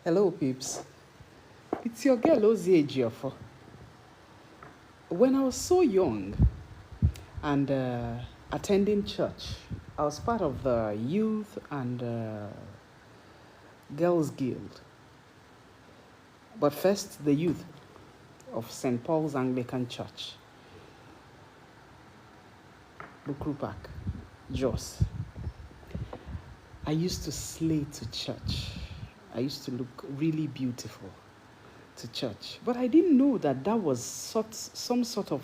Hello, peeps. It's your girl Ozie Ejiofor. When I was so young and attending church, I was part of the youth and girls guild. But first, the youth of St. Paul's Anglican Church, Bukru Park, Jos. I used to slay to church. I used to look really beautiful to church. But I didn't know that was some sort of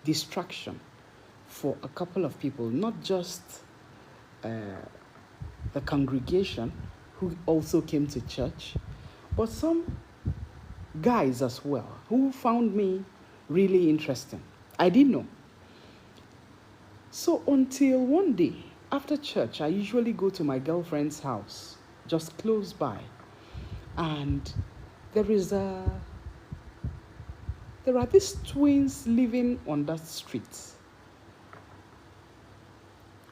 distraction for a couple of people, not just the congregation who also came to church, but some guys as well who found me really interesting. I didn't know. So until one day after church, I usually go to my girlfriend's house just close by, and there are these twins living on that street.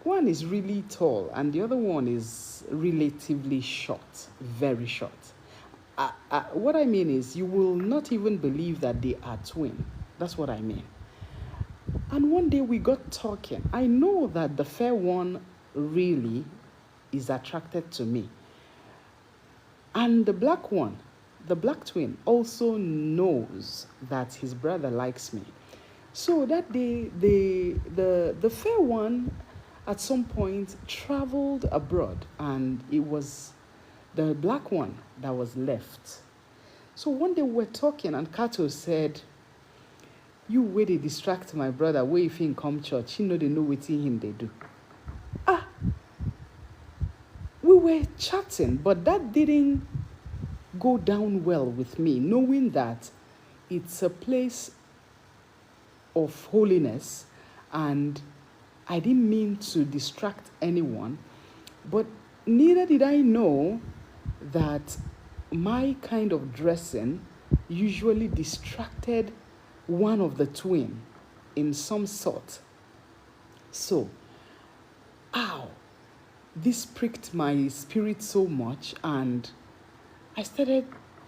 One is really tall and the other one is relatively short, very short. What I mean is, you will not even believe that they are twin. That's what I mean. And one day we got talking. I know that the fair one really is attracted to me. And the black one, the black twin, also knows that his brother likes me. So that day, the fair one at some point traveled abroad, and it was the black one that was left. So one day we were talking, and Kato said, "You way they distract my brother, where if he come church, he know they know what him they do." We were chatting, but that didn't go down well with me, knowing that it's a place of holiness, and I didn't mean to distract anyone, but neither did I know that my kind of dressing usually distracted one of the twin in some sort. So, this pricked my spirit so much, and I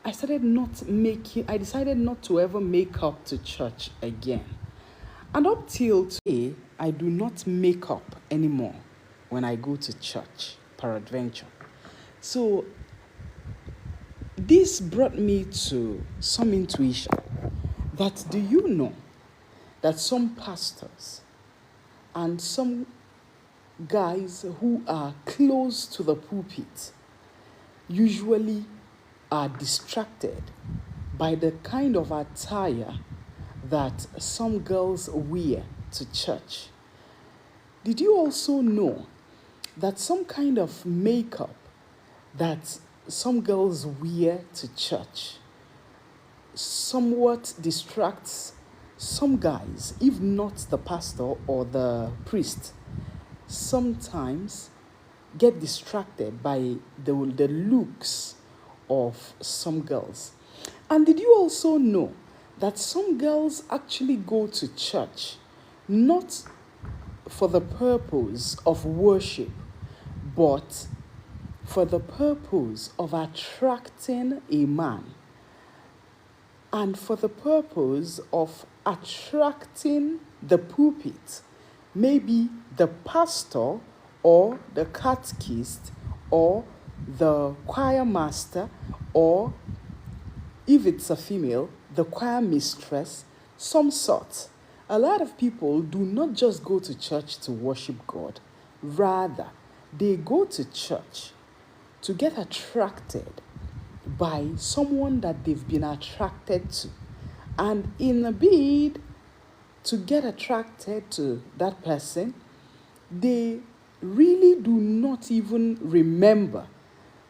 decided not to ever make up to church again. And up till today, I do not make up anymore when I go to church, peradventure. So this brought me to some intuition that, do you know that some pastors and some guys who are close to the pulpit usually are distracted by the kind of attire that some girls wear to church? Did you also know that some kind of makeup that some girls wear to church somewhat distracts some guys, if not the pastor or the priest? Sometimes get distracted by the looks of some girls. And did you also know that some girls actually go to church not for the purpose of worship, but for the purpose of attracting a man, and for the purpose of attracting the pulpit, maybe the pastor or the catechist or the choir master, or if it's a female, the choir mistress, some sort. A lot of people do not just go to church to worship God. Rather, they go to church to get attracted by someone that they've been attracted to. And in a bid to get attracted to that person, they really do not even remember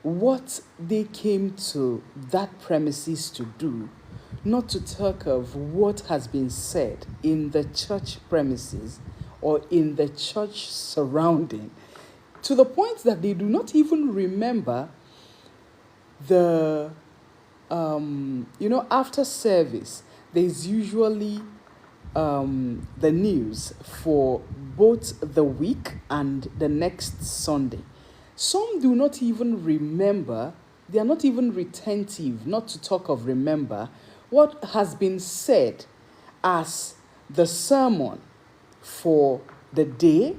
what they came to that premises to do, not to talk of what has been said in the church premises or in the church surrounding, to the point that they do not even remember the, after service, there's usually the news for both the week and the next Sunday. Some do not even remember They are not even retentive, not to talk of remember what has been said as the sermon for the day,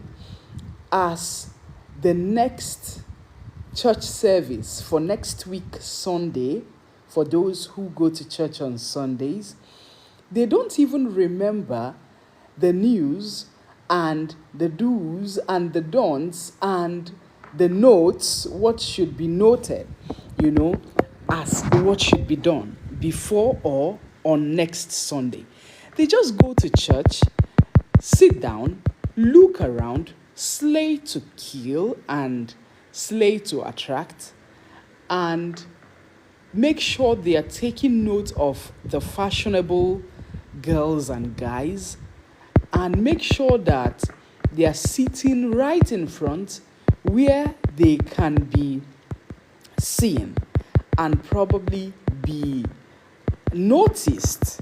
as the next church service for next week, Sunday, for those who go to church on Sundays. They don't even remember the news and the do's and the don'ts and the notes, what should be noted, as what should be done before or on next Sunday. They just go to church, sit down, look around, slay to kill and slay to attract, and make sure they are taking note of the fashionable girls and guys, and make sure that they are sitting right in front where they can be seen and probably be noticed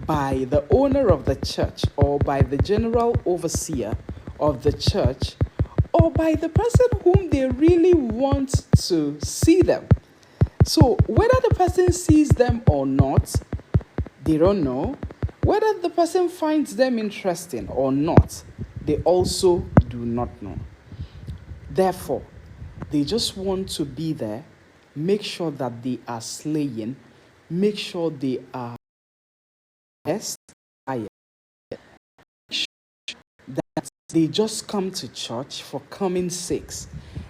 by the owner of the church or by the general overseer of the church or by the person whom they really want to see them. So whether the person sees them or not, they don't know. Whether the person finds them interesting or not, they also do not know. Therefore, they just want to be there, make sure that they are slaying, make sure they are best, make sure that they just come to church for coming sakes.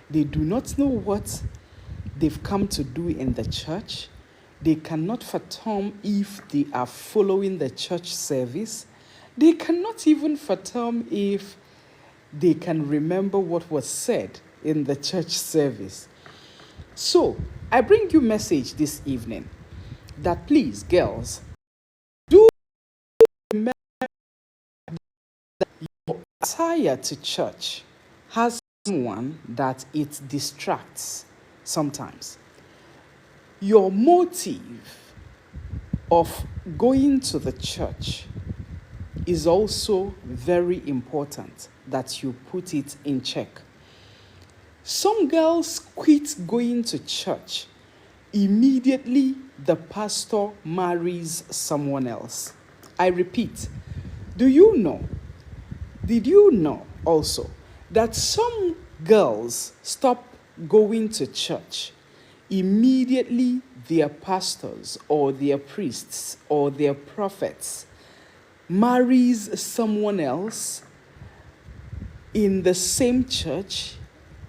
They do not know what they've come to do in the church. They cannot fathom if they are following the church service. They cannot even fathom if they can remember what was said in the church service. So, I bring you message this evening that please, girls, do remember that your attire to church has someone that it distracts sometimes. Your motive of going to the church is also very important that you put it in check. Some girls quit going to church immediately the pastor marries someone else. I repeat, did you know also that some girls stop going to church immediately their pastors or their priests or their prophets marries someone else in the same church,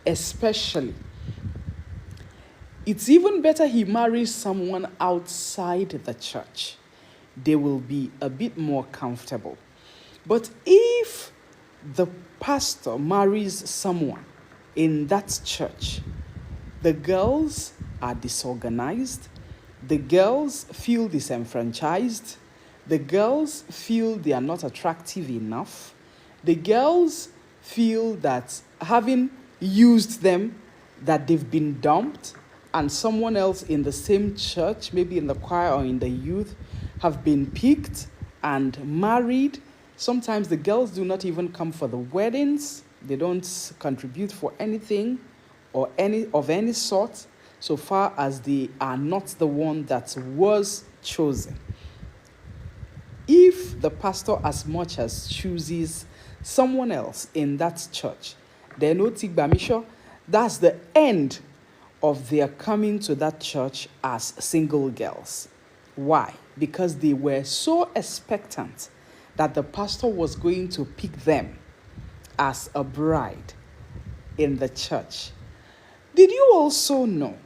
especially? It's even better he marries someone outside the church. They will be a bit more comfortable. But if the pastor marries someone in that church, the girls are disorganized, the girls feel disenfranchised, the girls feel they are not attractive enough, the girls feel that having used them, that they've been dumped, and someone else in the same church, maybe in the choir or in the youth, have been picked and married. Sometimes the girls do not even come for the weddings. They don't contribute for anything or any sort, so far as they are not the one that was chosen. If the pastor as much as chooses someone else in that church, then that's the end of their coming to that church as single girls. Why? Because they were so expectant that the pastor was going to pick them as a bride in the church. Did you also know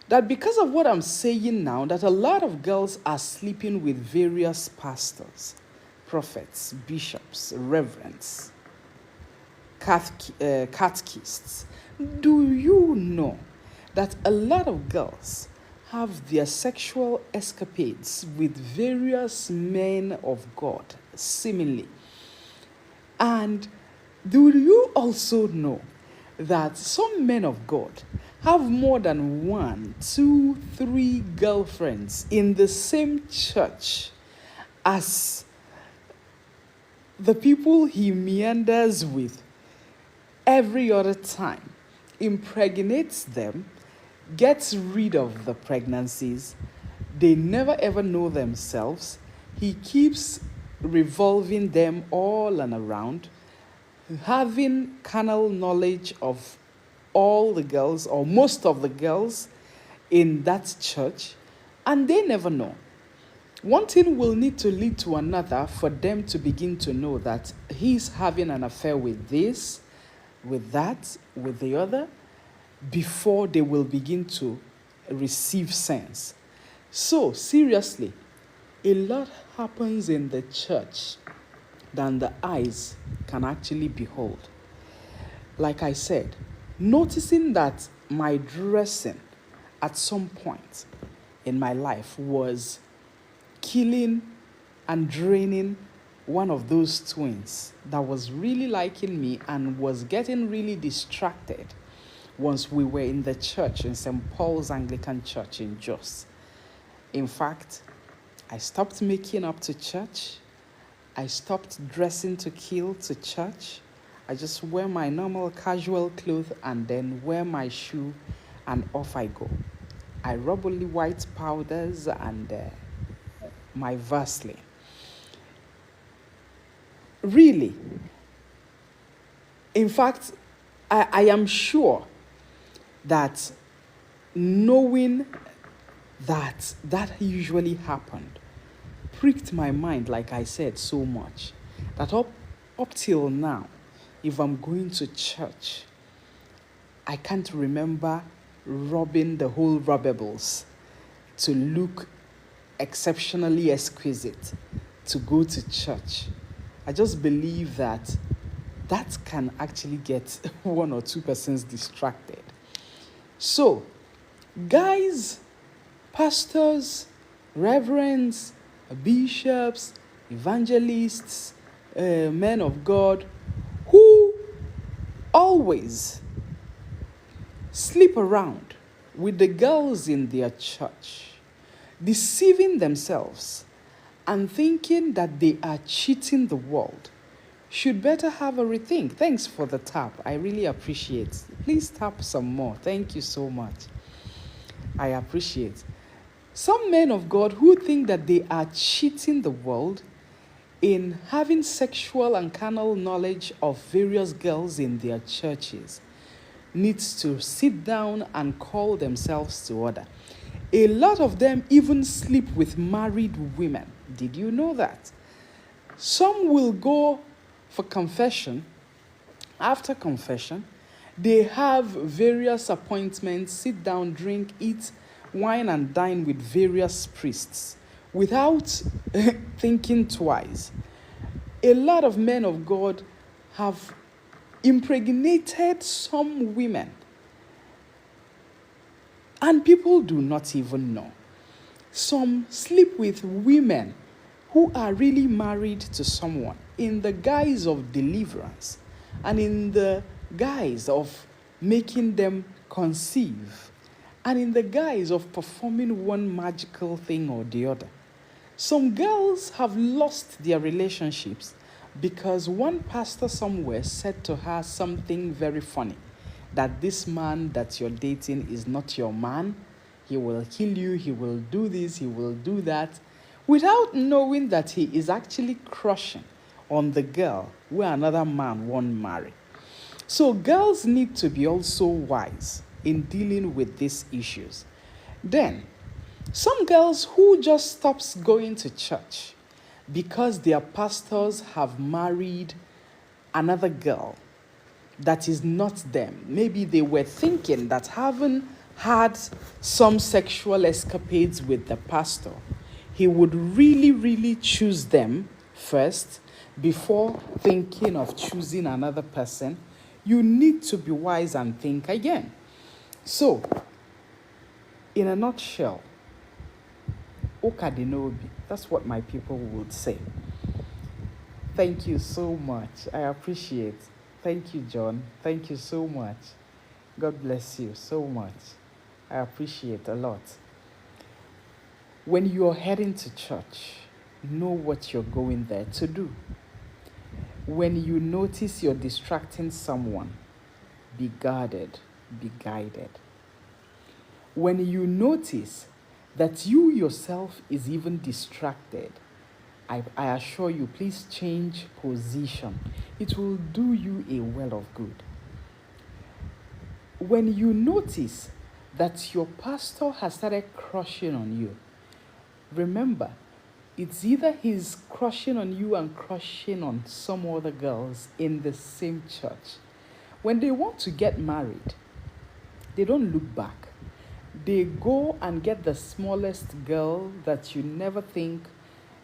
that because of what I'm saying now, that a lot of girls are sleeping with various pastors, prophets, bishops, reverends, catechists? Do you know that a lot of girls have their sexual escapades with various men of God, seemingly? And do you also know that some men of God have more than 1, 2, 3 girlfriends in the same church as the people he meanders with every other time, impregnates them, gets rid of the pregnancies. They never ever know themselves. He keeps revolving them all and around, having carnal knowledge of all the girls or most of the girls in that church, and they never know. One thing will need to lead to another for them to begin to know that he's having an affair with this, with that, with the other, before they will begin to receive sense. So, seriously, a lot happens in the church than the eyes can actually behold. Like I said, noticing that my dressing at some point in my life was killing and draining one of those twins that was really liking me and was getting really distracted once we were in the church in St. Paul's Anglican Church in Jos. In fact, I stopped making up to church. I stopped dressing to kill to church. I just wear my normal casual clothes and then wear my shoe and off I go. I rub only white powders and my Vaseline. Really. In fact, I am sure that knowing that usually happened pricked my mind, like I said, so much that up till now, if I'm going to church, I can't remember rubbing the whole rubbables to look exceptionally exquisite to go to church. I just believe that can actually get one or two persons distracted. So, guys, pastors, reverends, bishops, evangelists, men of God, who always sleep around with the girls in their church, deceiving themselves and thinking that they are cheating the world, should better have a rethink. Thanks for the tap. I really appreciate it. Please tap some more. Thank you so much. I appreciate. Some men of God who think that they are cheating the world in having sexual and carnal knowledge of various girls in their churches needs to sit down and call themselves to order. A lot of them even sleep with married women. Did you know that? Some will go for confession. After confession, they have various appointments, sit down, drink, eat, wine and dine with various priests without thinking twice. A lot of men of God have impregnated some women, and people do not even know. Some sleep with women who are really married to someone in the guise of deliverance and in the guise of making them conceive and in the guise of performing one magical thing or the other. Some girls have lost their relationships because one pastor somewhere said to her something very funny, that this man that you're dating is not your man. He will kill you, he will do this, he will do that, without knowing that he is actually crushing on the girl where another man won't marry. So girls need to be also wise in dealing with these issues. Then, some girls who just stops going to church because their pastors have married another girl that is not them. Maybe they were thinking that having had some sexual escapades with the pastor, he would really, really choose them first before thinking of choosing another person. You need to be wise and think again. So, in a nutshell, Okadinobi, that's what my people would say. Thank you so much. I appreciate. Thank you, John. Thank you so much. God bless you so much. I appreciate a lot. When you're heading to church, know what you're going there to do. When you notice you're distracting someone, be guarded, be guided. When you notice that you yourself is even distracted, I assure you, please change position. It will do you a well of good. When you notice that your pastor has started crushing on you, remember, it's either he's crushing on you and crushing on some other girls in the same church. When they want to get married, they don't look back. They go and get the smallest girl that you never think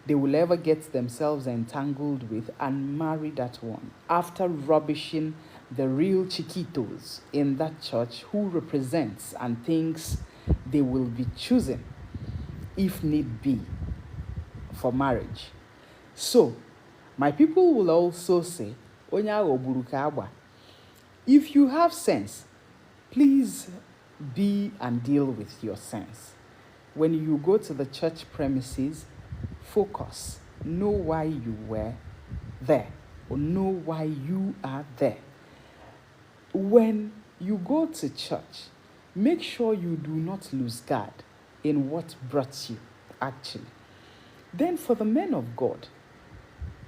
they will ever get themselves entangled with and marry that one after rubbishing the real chiquitos in that church who represents and thinks they will be chosen, if need be, for marriage. So, my people will also say, Onya oburuka agba. If you have sense, please be and deal with your sense. When you go to the church premises, focus. Know why you were there, or know why you are there. When you go to church, make sure you do not lose guard in what brought you, actually. Then for the men of God,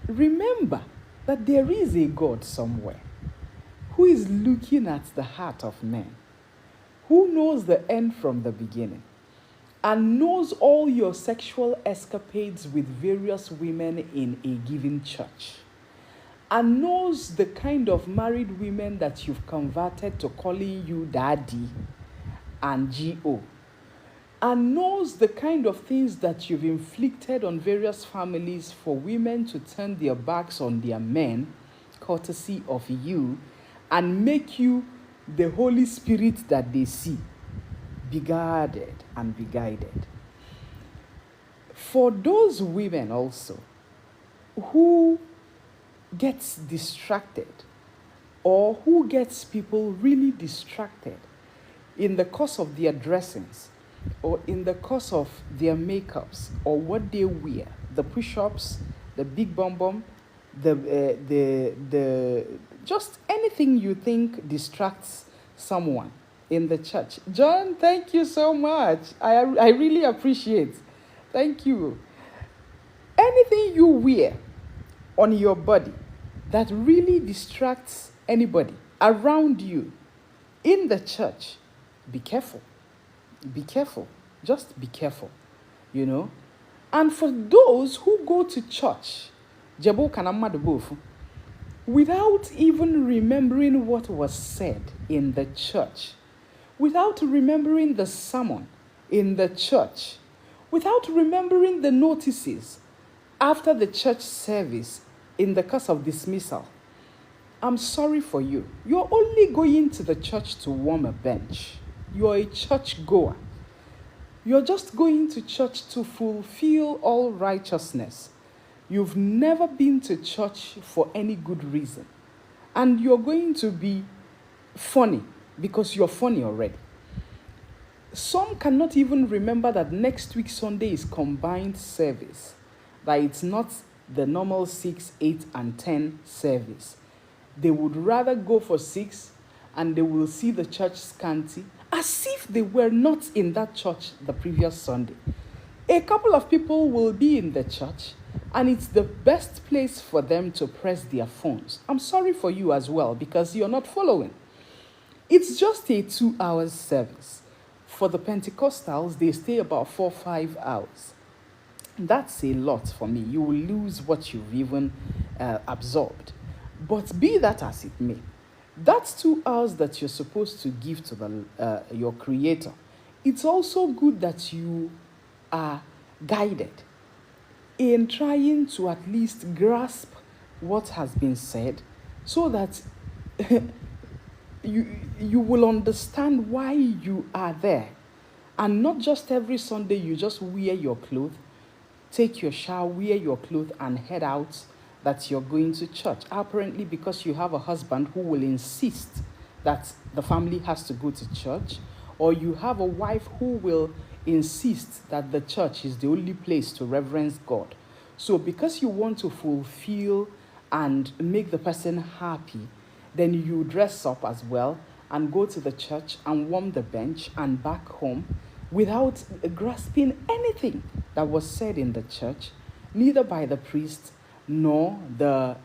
remember that there is a God somewhere who is looking at the heart of men, who knows the end from the beginning, and knows all your sexual escapades with various women in a given church, and knows the kind of married women that you've converted to calling you daddy and G.O., and knows the kind of things that you've inflicted on various families for women to turn their backs on their men, courtesy of you, and make you the Holy Spirit that they see. Be guarded and be guided. For those women also who gets distracted or who gets people really distracted in the course of their dressings or in the course of their makeups or what they wear, the push-ups, the big bum, the just anything you think distracts someone in the church. John, thank you so much. I really appreciate. Thank you. Anything you wear on your body that really distracts anybody around you in the church, be careful. Be careful. Just be careful, you know. And for those who go to church, without even remembering what was said in the church, without remembering the sermon in the church, without remembering the notices after the church service in the case of dismissal, I'm sorry for you. You're only going to the church to warm a bench. You're a church goer. You're just going to church to fulfill all righteousness. You've never been to church for any good reason. And you're going to be funny because you're funny already. Some cannot even remember that next week Sunday is combined service, that it's not the normal 6, 8, and 10 service. They would rather go for 6 and they will see the church scanty as if they were not in that church the previous Sunday. A couple of people will be in the church and it's the best place for them to press their phones. I'm sorry for you as well because you're not following. It's just a 2-hour service. For the Pentecostals, they stay about 4-5 hours. That's a lot for me. You will lose what you've even absorbed. But be that as it may, that's 2 hours that you're supposed to give to your Creator. It's also good that you are guided in trying to at least grasp what has been said so that you will understand why you are there. And not just every Sunday you just wear your clothes, take your shower, wear your clothes and head out that you're going to church. Apparently because you have a husband who will insist that the family has to go to church, or you have a wife who will insist that the church is the only place to reverence God. So because you want to fulfill and make the person happy, then you dress up as well and go to the church and warm the bench and back home without grasping anything that was said in the church, neither by the priest nor the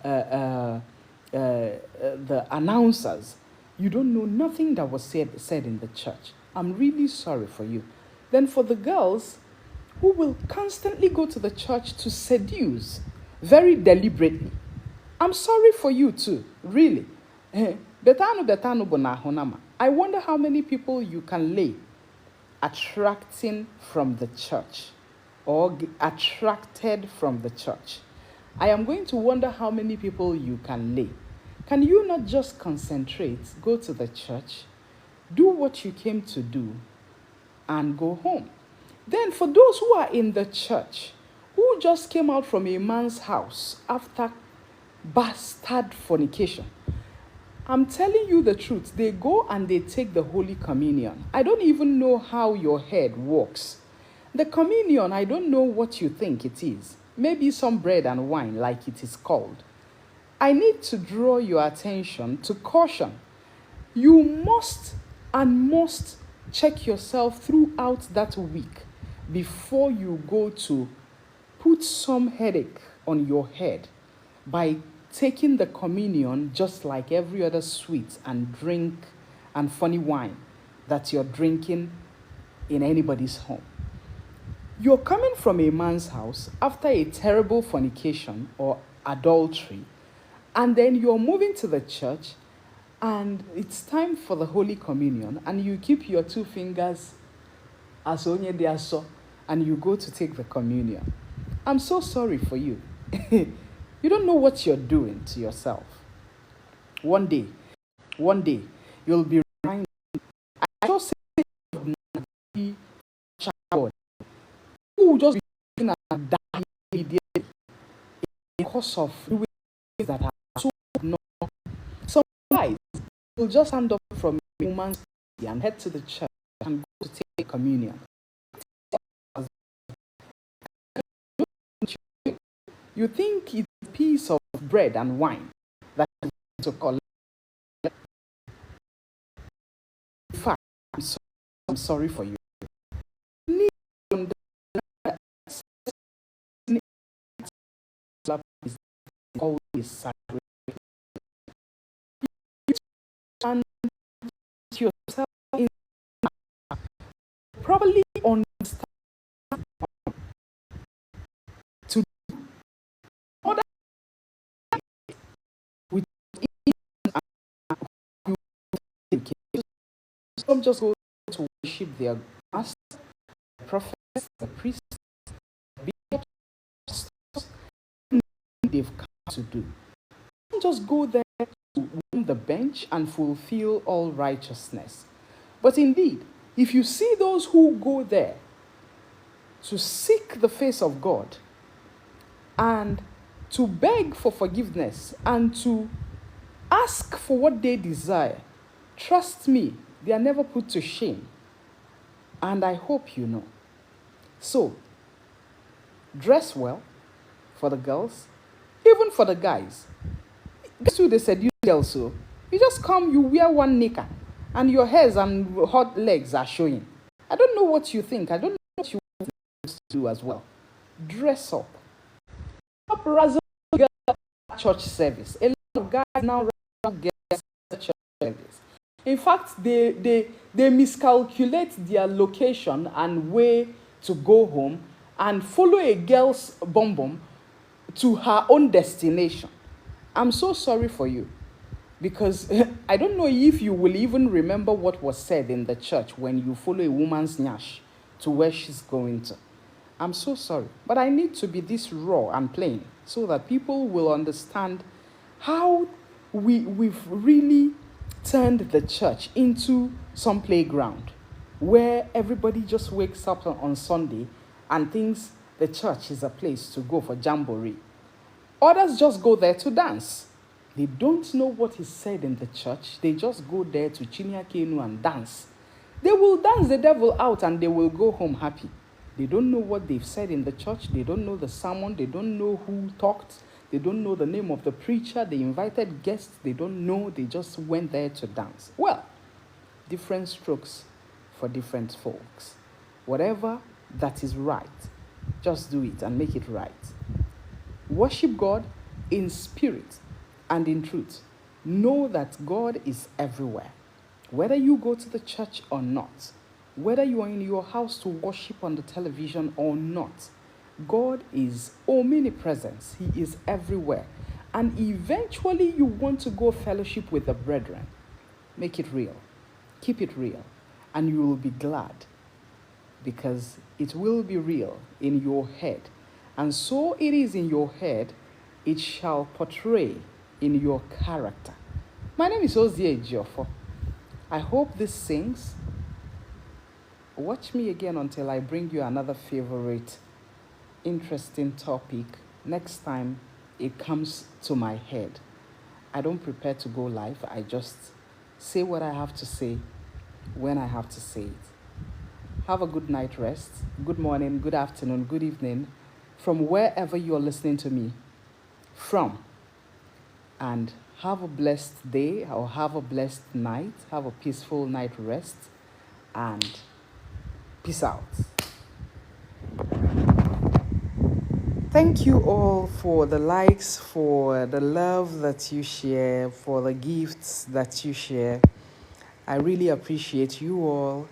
announcers. You don't know nothing that was said in the church. I'm really sorry for you. Then for the girls who will constantly go to the church to seduce very deliberately, I'm sorry for you too, really. Betano bonahonama. I wonder how many people you can lay attracting from the church or attracted from the church. I am going to wonder how many people you can lay. Can you not just concentrate, go to the church, do what you came to do, and go home? Then for those who are in the church, who just came out from a man's house after bastard fornication, I'm telling you the truth. They go and they take the Holy Communion. I don't even know how your head works. The communion, I don't know what you think it is. Maybe some bread and wine, like it is called. I need to draw your attention to caution. You must check yourself throughout that week before you go to put some headache on your head by taking the communion just like every other sweet and drink and funny wine that you're drinking in anybody's home. You're coming from a man's house after a terrible fornication or adultery, and then you're moving to the church and it's time for the Holy Communion, and you keep your two fingers as onye de aso, and you go to take the communion. I'm so sorry for you. You don't know what you're doing to yourself. One day, you'll be reminded. I just say, child who will just be looking at that immediately because of doing things that are so abnormal. Some guys will just stand up from a woman's body and head to the church and go to take communion. You think it's a piece of bread and wine that you need to collect. In fact, I'm sorry for you. You need to is always sacred. You stand yourself in probably understand to order with some just go to worship their master, the prophets, the priests, the bishops, they've come to do. Don't just go there to warm the bench and fulfill all righteousness. But indeed, if you see those who go there to seek the face of God and to beg for forgiveness and to ask for what they desire, trust me, they are never put to shame. And I hope you know. So, dress well for the girls, even for the guys. Guess who they seduce girls so? You just come, you wear one knicker, and your hairs and hot legs are showing. I don't know what you think. I don't know what you want to do as well. Dress up. Stop razzling girls at church service. A lot of guys now razzle girls at church service. In fact, they miscalculate their location and way to go home and follow a girl's bum to her own destination. I'm so sorry for you, because I don't know if you will even remember what was said in the church when you follow a woman's nyash to where she's going to. I'm so sorry, but I need to be this raw and plain so that people will understand how we've really turned the church into some playground where everybody just wakes up on Sunday and thinks the church is a place to go for jamboree. Others just go there to dance. They don't know what is said in the church. They just go there to Chinyakenu and dance. They will dance the devil out and they will go home happy. They don't know what they've said in the church. They don't know the sermon. They don't know who talked. They don't know the name of the preacher. They invited guests. They don't know. They just went there to dance. Well, different strokes for different folks. Whatever that is right, just do it and make it right. Worship God in spirit and in truth. Know that God is everywhere. Whether you go to the church or not, whether you are in your house to worship on the television or not, God is omnipresent. He is everywhere. And eventually you want to go fellowship with the brethren. Make it real. Keep it real. And you will be glad because it will be real in your head. And so it is in your head, it shall portray in your character. My name is Ozie Ejiofor. I hope this sings. Watch me again until I bring you another favorite, interesting topic next time it comes to my head. I don't prepare to go live. I just say what I have to say when I have to say it. Have a good night rest. Good morning, good afternoon, good evening from wherever you're listening to me from. And have a blessed day or have a blessed night. Have a peaceful night rest. And peace out. Thank you all for the likes, for the love that you share, for the gifts that you share. I really appreciate you all.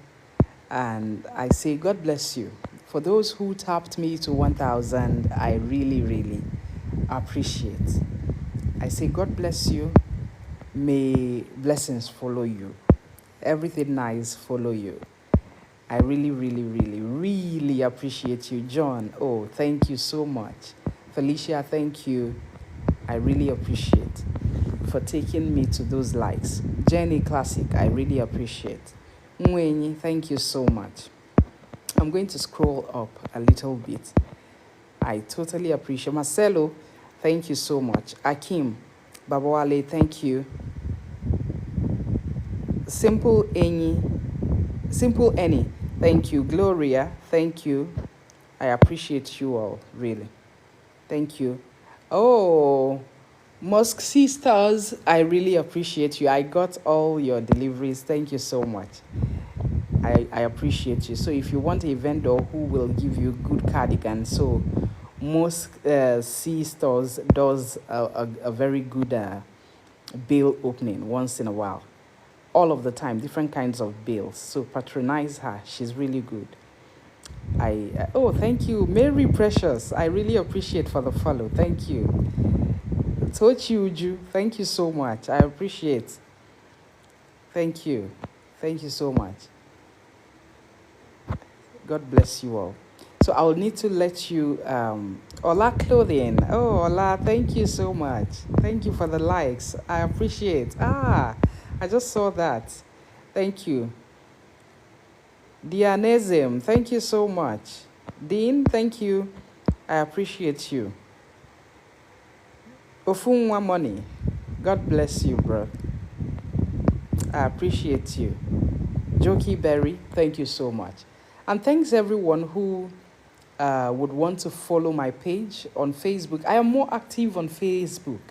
And I say God bless you. For those who tapped me to 1,000, I really, really appreciate. I say God bless you. May blessings follow you. Everything nice follow you. I really, really, really, really appreciate you. John, oh, thank you so much. Felicia, thank you. I really appreciate for taking me to those likes. Jenny Classic, I really appreciate. Mwenyi, thank you so much. I'm going to scroll up a little bit. I totally appreciate. Marcelo, thank you so much. Akim, Babawale, thank you. Simple Annie, thank you. Gloria, thank you. I appreciate you all, really. Thank you. Oh, Mosque Sisters, I really appreciate you. I got all your deliveries. Thank you so much. I appreciate you. So if you want a vendor who will give you good cardigan, so Mosque Sisters does a very good bill opening once in a while. All of the time, different kinds of bills. So patronize her. She's really good. Oh, thank you. Mary Precious. I really appreciate for the follow. Thank you. Tochi Uju. Thank you so much. I appreciate. Thank you. Thank you so much. God bless you all. So I'll need to let you, Ola Clothing. Oh, Ola, thank you so much. Thank you for the likes. I appreciate. I just saw that. Thank you. Dianesm, thank you so much. Dean, thank you. I appreciate you. Ofunwa Money, God bless you, bro. I appreciate you. Jokey Berry, thank you so much. And thanks everyone who would want to follow my page on Facebook. I am more active on Facebook.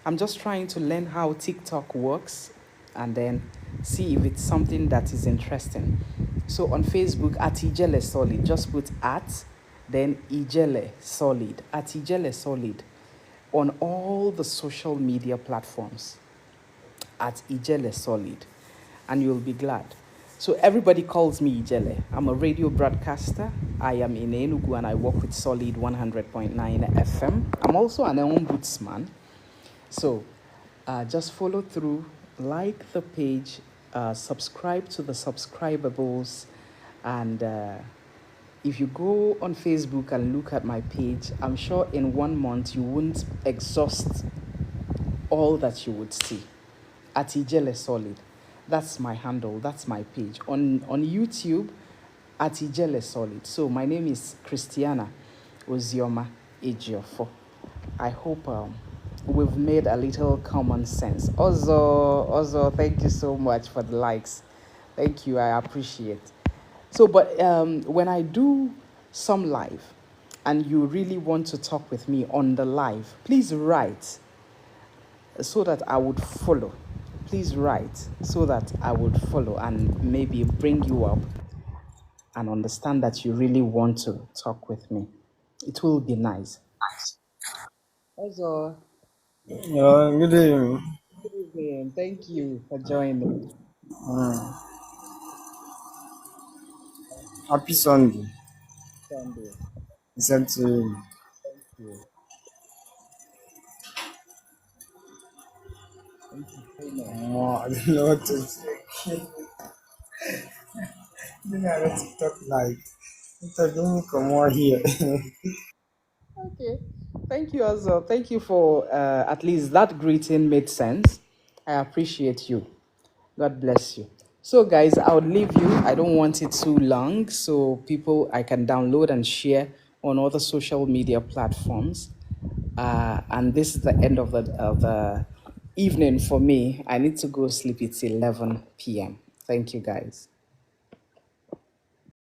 I'm just trying to learn how TikTok works and then see if it's something that is interesting. So on Facebook, at Ijele Solid, just put at, then Ijele Solid, at Ijele Solid, on all the social media platforms, at Ijele Solid, and you'll be glad. So everybody calls me Ijele. I'm a radio broadcaster. I am in Enugu and I work with Solid 100.9 FM. I'm also an ombudsman. So just follow through, like the page, subscribe to the subscribables, and if you go on Facebook and look at my page, I'm sure in 1 month you won't exhaust all that you would see. At Ijele Solid. That's my handle. That's my page. On YouTube, at Ijele Solid. So my name is Christiana Ozioma Ejiofor. I hope we've made a little common sense. Ozo, thank you so much for the likes. Thank you. I appreciate. So, but when I do some live and you really want to talk with me on the live, please write so that I would follow. please write so that I would follow and maybe bring you up and understand that you really want to talk with me. It will be nice. Also, Good evening. good evening. Thank you for joining. Happy Sunday. Sunday. Same to you. Thank you. Thank you so much. I don't know what to say. I don't know how to talk like. What do come on here? Okay. Thank you also. Thank you for at least that greeting made sense. I appreciate you. God bless you. So, guys, I would leave you. I don't want it too long, so people I can download and share on other social media platforms. And this is the end of the evening for me. I need to go sleep. It's 11 p.m. Thank you, guys.